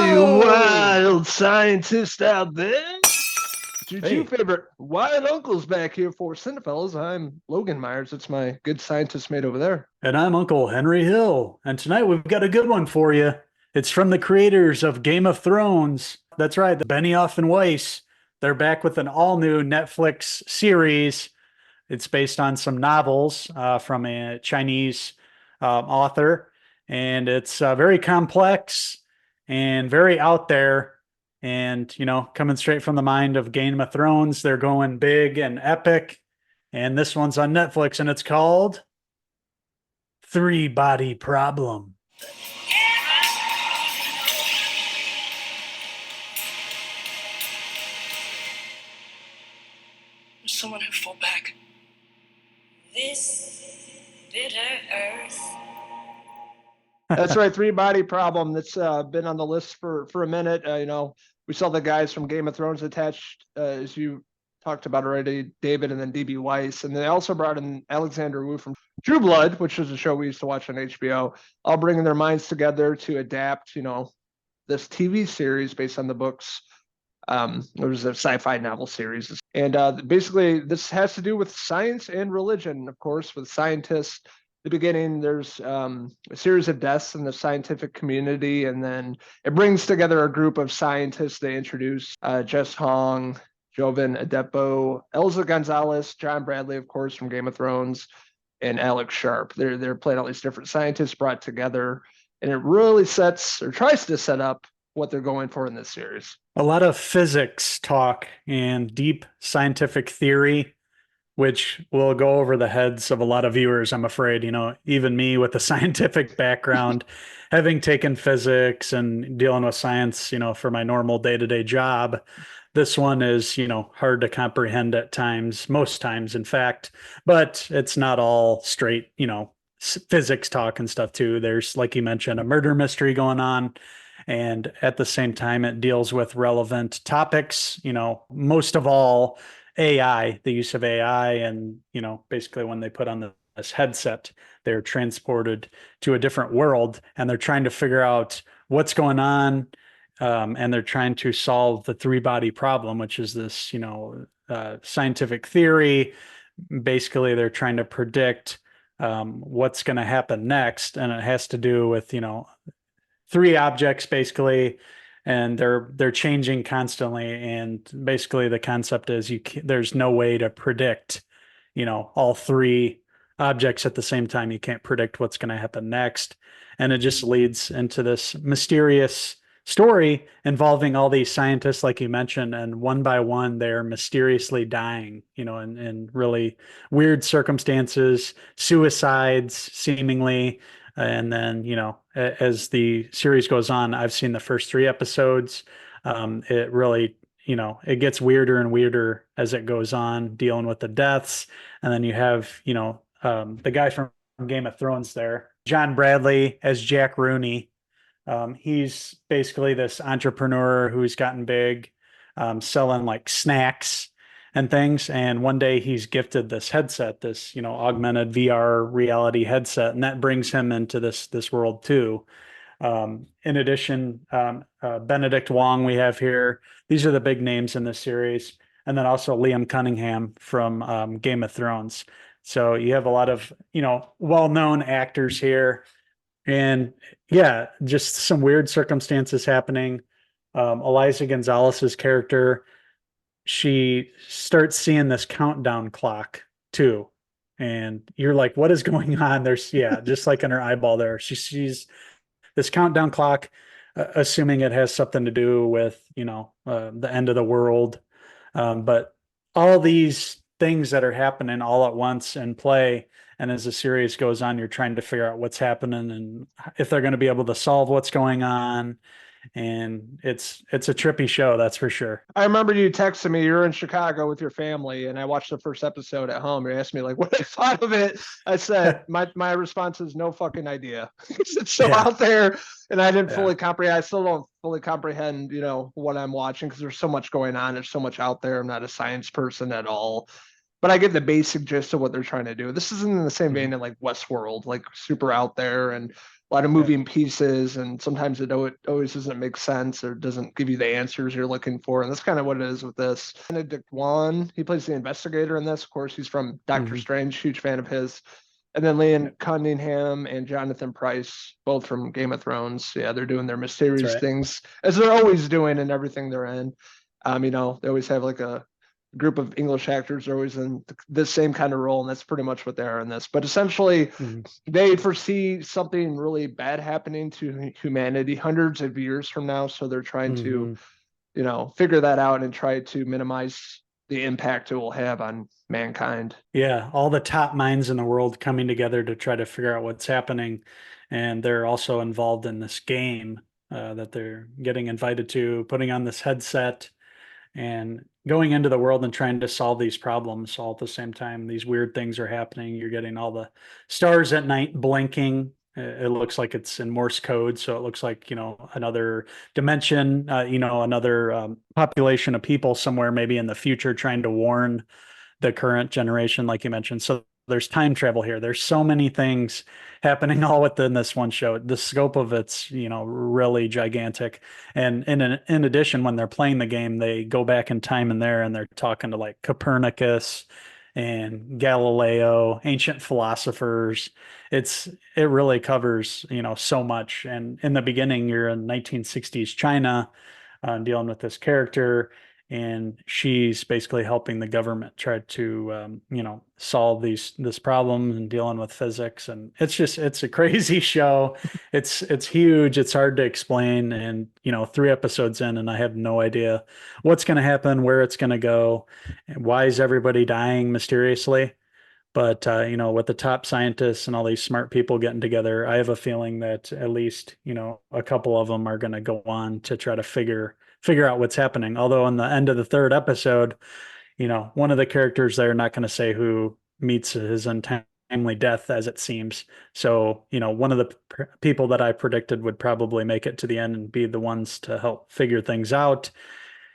you Whoa! wild scientists out there. It's your two Hey, favorite wild uncles back here for Cinephellas. I'm Logan Myers. It's my good scientist mate over there. and I'm Uncle Henry Hill. And tonight we've got a good one for you. It's from the creators of Game of Thrones. That's right, the Benioff and Weiss. They're back with an all new Netflix series. It's based on some novels from a Chinese author, and it's very complex and very out there. And, coming straight from the mind of Game of Thrones, they're going big and epic. And this one's on Netflix, and it's called Three Body Problem. Someone who fought back. This bitter earth. That's right, three body problem. That's been on the list for a minute. We saw the guys from Game of Thrones attached, as you talked about already, David and then DB Weiss, and they also brought in Alexander Wu from True Blood, which is a show we used to watch on HBO. All bringing their minds together to adapt, this TV series based on the books. It was a sci-fi novel series, and basically this has to do with science and religion. Of course, with scientists, the beginning there's a series of deaths in the scientific community, and then it brings together a group of scientists. They introduce Jess Hong, Joven Adepo, Elza Gonzalez, John Bradley, of course, from Game of Thrones, and Alex Sharp. They're playing all these different scientists brought together, and it really sets or tries to set up what they're going for in this series. A lot of physics talk and deep scientific theory, which will go over the heads of a lot of viewers, I'm afraid. Even me with a scientific background, having taken physics and dealing with science, for my normal day to day job, this one is, hard to comprehend at times, most times, in fact, but it's not all straight, physics talk and stuff too. There's, like you mentioned, a murder mystery going on. And at the same time, it deals with relevant topics, most of all, AI, the use of AI. And, basically when they put on this headset, they're transported to a different world and they're trying to figure out what's going on. And they're trying to solve the three body problem, which is this, scientific theory. Basically, they're trying to predict what's going to happen next. And it has to do with, three objects basically, and they're changing constantly. And basically the concept is there's no way to predict all three objects at the same time. You can't predict what's going to happen next, and it just leads into this mysterious story involving all these scientists, like you mentioned, and one by one they're mysteriously dying, in really weird circumstances, suicides seemingly. And then, as the series goes on, I've seen the first three episodes. It really, it gets weirder and weirder as it goes on, dealing with the deaths. And then you have, the guy from Game of Thrones there, John Bradley as Jack Rooney. He's basically this entrepreneur who's gotten big, selling like snacks and things. And one day he's gifted this headset, this, augmented VR reality headset, and that brings him into this world too. In addition, Benedict Wong we have here. These are the big names in this series. And then also Liam Cunningham from Game of Thrones. So you have a lot of, well-known actors here. And yeah, just some weird circumstances happening. Eliza Gonzalez's character, she starts seeing this countdown clock too. And you're like, what is going on? There's, yeah, just like in her eyeball there. She sees this countdown clock, assuming it has something to do with, the end of the world. But all these things that are happening all at once in play. And as the series goes on, you're trying to figure out what's happening and if they're going to be able to solve what's going on. And it's a trippy show, that's for sure. I remember you texted me. You're in Chicago with your family, and I watched the first episode at home. You asked me like what I thought of it. I said my response is no fucking idea. It's so Yeah. out there, and I didn't Yeah. fully comprehend. I still don't fully comprehend, what I'm watching because there's so much going on. There's so much out there. I'm not a science person at all. but I get the basic gist of what they're trying to do. This isn't in the same vein Mhm. in like Westworld, like super out there and a lot of Yeah. moving pieces, and sometimes it always doesn't make sense or doesn't give you the answers you're looking for. And that's kind of what it is with this. Benedict Wong, he plays the investigator in this. Of course, he's from Doctor Mhm. Strange, huge fan of his. And then Liam Cunningham and Jonathan Pryce, both from Game of Thrones. Yeah, they're doing their That's mysterious right. things as they're always doing in everything they're in. They always have like a group of English actors are always in this same kind of role, and that's pretty much what they are in this. But essentially, Mhm. they foresee something really bad happening to humanity hundreds of years from now, so they're trying to, Mhm. figure that out and try to minimize the impact it will have on mankind. Yeah, all the top minds in the world coming together to try to figure out what's happening, and they're also involved in this game that they're getting invited to, putting on this headset and going into the world and trying to solve these problems all at the same time. These weird things are happening. You're getting all the stars at night blinking. It looks like it's in Morse code, so it looks like another dimension, another population of people somewhere, maybe in the future, trying to warn the current generation, like you mentioned. So there's time travel here. There's so many things happening all within this one show. The scope of it's, really gigantic. And in addition, when they're playing the game, they go back in time in there and they're talking to like Copernicus and Galileo, ancient philosophers. It really covers, so much. And in the beginning, you're in 1960s China, dealing with this character, and she's basically helping the government try to solve this problem and dealing with physics. And it's a crazy show. It's huge. It's hard to explain. And 3 episodes in, and I have no idea what's going to happen, where it's going to go, and why is everybody dying mysteriously. But with the top scientists and all these smart people getting together, I have a feeling that at least a couple of them are going to go on to try to figure out what's happening. Although in the end of the 3rd episode, one of the characters there, not going to say who, meets his untimely death, as it seems. So one of the people that I predicted would probably make it to the end and be the ones to help figure things out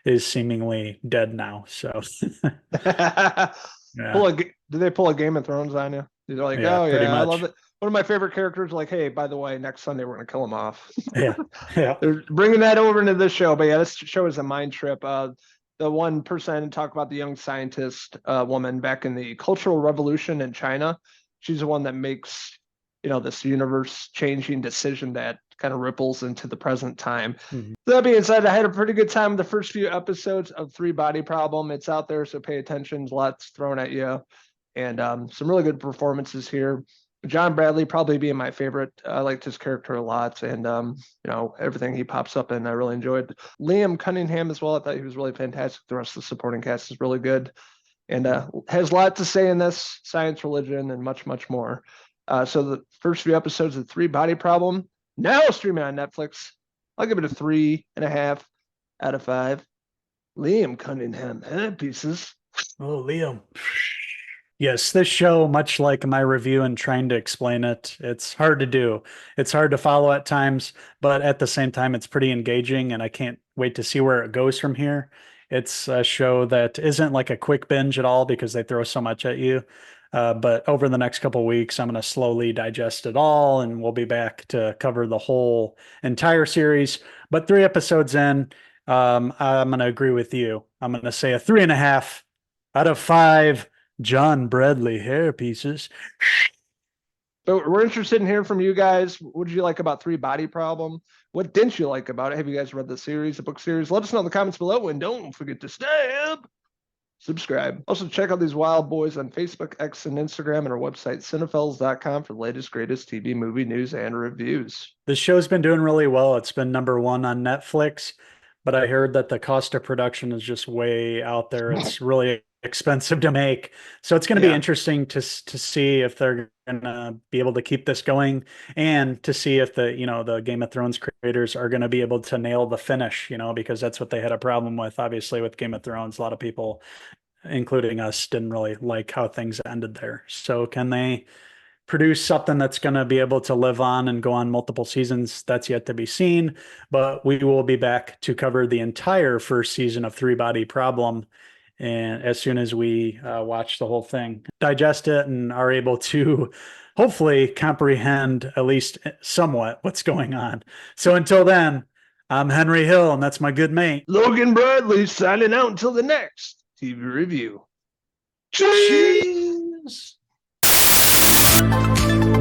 is seemingly dead now. So yeah, Did they pull a Game of Thrones on you? They're like, yeah, oh pretty yeah, I love much. it. One of my favorite characters, like, hey, by the way, next Sunday we're gonna kill him off. Yeah, yeah. They're bringing that over into this show, but yeah, this show is a mind trip. The one person talk about the young scientist woman back in the Cultural Revolution in China. She's the one that makes this universe changing decision that kind of ripples into the present time. Mhm. That being said, I had a pretty good time with the first few episodes of Three Body Problem. It's out there, so pay attention. Lots thrown at you, and some really good performances here. John Bradley probably being my favorite. I liked his character a lot, and everything he pops up in, I really enjoyed. Liam Cunningham as well. I thought he was really fantastic. The rest of the supporting cast is really good, and has a lot to say in this: science, religion, and much, much more. So the first few episodes of Three Body Problem now streaming on Netflix. I'll give it a 3.5 out of 5. Liam Cunningham head pieces. Oh, Liam. Yes, this show, much like my review and trying to explain it, it's hard to do. It's hard to follow at times, but at the same time, it's pretty engaging, and I can't wait to see where it goes from here. It's a show that isn't like a quick binge at all because they throw so much at you. But over the next couple of weeks, I'm going to slowly digest it all, and we'll be back to cover the whole entire series. But 3 episodes in, I'm going to agree with you. I'm going to say a 3.5 out of 5 John Bradley hair pieces. But we're interested in hearing from you guys. What did you like about Three Body Problem? What didn't you like about it? Have you guys read the series, the book series? Let us know in the comments below, and don't forget to subscribe. Also, check out these wild boys on Facebook, X, and Instagram, and our website, Cinephellas.com, for the latest, greatest TV, movie news, and reviews. The show's been doing really well. It's been #1 on Netflix, but I heard that the cost of production is just way out there. It's really expensive to make. So it's going to be Yeah. interesting to see if they're going to be able to keep this going, and to see if the Game of Thrones creators are going to be able to nail the finish, because that's what they had a problem with, obviously, with Game of Thrones. A lot of people, including us, didn't really like how things ended there. So can they produce something that's going to be able to live on and go on multiple seasons? That's yet to be seen, but we will be back to cover the entire first season of Three Body Problem and as soon as we watch the whole thing, digest it, and are able to hopefully comprehend at least somewhat what's going on. So until then, I'm Henry Hill, and that's my good mate. Logan Bradley signing out until the next TV review. Cheers! Cheers.